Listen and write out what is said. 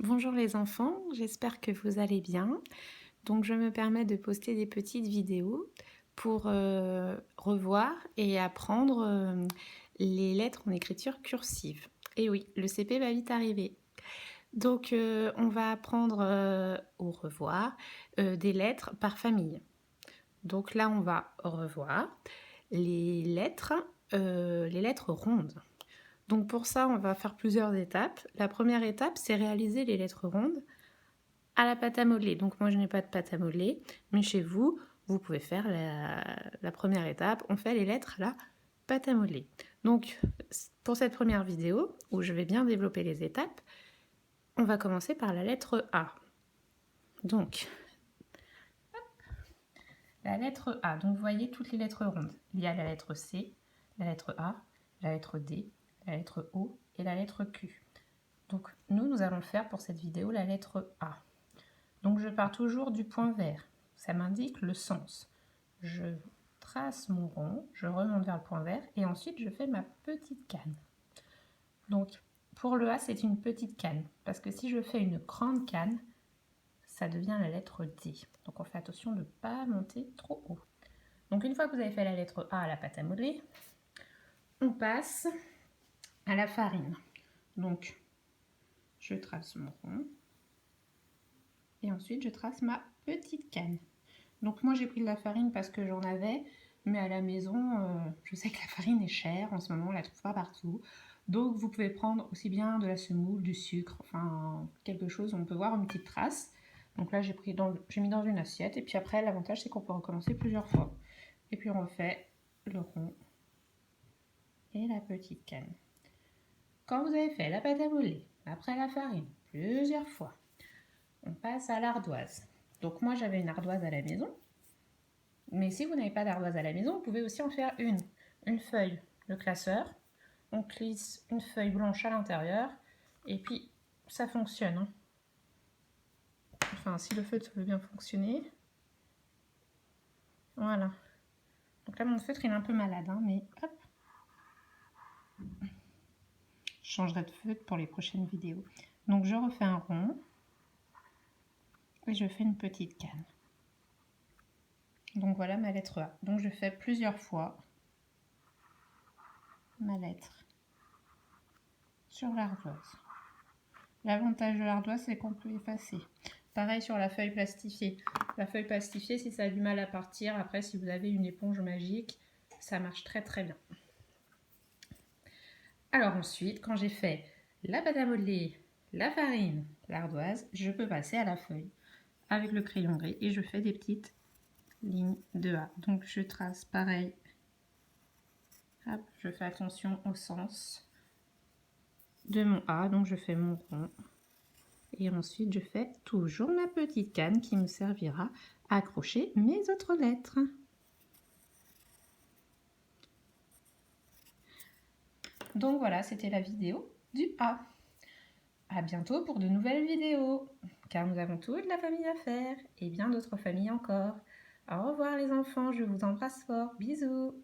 Bonjour les enfants, j'espère que vous allez bien. Donc je me permets de poster des petites vidéos pour revoir et apprendre les lettres en écriture cursive. Et oui, le CP va vite arriver. Donc on va apprendre au revoir des lettres par famille. Donc là on va revoir les lettres rondes. Donc pour ça, on va faire plusieurs étapes. La première étape, c'est réaliser les lettres rondes à la pâte à modeler. Donc moi, je n'ai pas de pâte à modeler, mais chez vous, vous pouvez faire la première étape. On fait les lettres à la pâte à modeler. Donc pour cette première vidéo, où je vais bien développer les étapes, on va commencer par la lettre A. Donc, la lettre A. Donc vous voyez toutes les lettres rondes. Il y a la lettre C, la lettre A, la lettre D, la lettre O et la lettre Q. Donc nous allons faire pour cette vidéo la lettre A. Donc je pars toujours du point vert, ça m'indique le sens. Je trace mon rond, je remonte vers le point vert et ensuite je fais ma petite canne. Donc pour le A, c'est une petite canne, parce que si je fais une grande canne, ça devient la lettre D. Donc on fait attention de ne pas monter trop haut. Donc une fois que vous avez fait la lettre A à la pâte à modeler, on passe à la farine. Donc je trace mon rond et ensuite je trace ma petite canne. Donc moi j'ai pris de la farine parce que j'en avais, mais à la maison, je sais que la farine est chère en ce moment, on la trouve pas partout. Donc vous pouvez prendre aussi bien de la semoule, du sucre, enfin quelque chose, on peut voir une petite trace. Donc là j'ai mis dans une assiette et puis après l'avantage c'est qu'on peut recommencer plusieurs fois. Et puis on refait le rond et la petite canne. Quand vous avez fait la pâte à modeler, après la farine, plusieurs fois, on passe à l'ardoise. Donc moi j'avais une ardoise à la maison. Mais si vous n'avez pas d'ardoise à la maison, vous pouvez aussi en faire une feuille, le classeur. On glisse une feuille blanche à l'intérieur et puis ça fonctionne. Hein. Enfin, si le feutre veut bien fonctionner. Voilà. Donc là, mon feutre, il est un peu malade, hein, mais hop. Je changerai de feutre pour les prochaines vidéos. Donc je refais un rond et je fais une petite canne. Donc voilà ma lettre A. Donc je fais plusieurs fois ma lettre sur l'ardoise. L'avantage de l'ardoise, c'est qu'on peut effacer. Pareil sur la feuille plastifiée. La feuille plastifiée, si ça a du mal à partir, après si vous avez une éponge magique, ça marche très très bien. Alors ensuite, quand j'ai fait la pâte à modeler, la farine, l'ardoise, je peux passer à la feuille avec le crayon gris et je fais des petites lignes de A. Donc je trace pareil. Hop, je fais attention au sens de mon A, donc je fais mon rond. Et ensuite, je fais toujours ma petite canne qui me servira à accrocher mes autres lettres. Donc voilà, c'était la vidéo du A. À bientôt pour de nouvelles vidéos, car nous avons toute la famille à faire et bien d'autres familles encore. Au revoir les enfants, je vous embrasse fort. Bisous.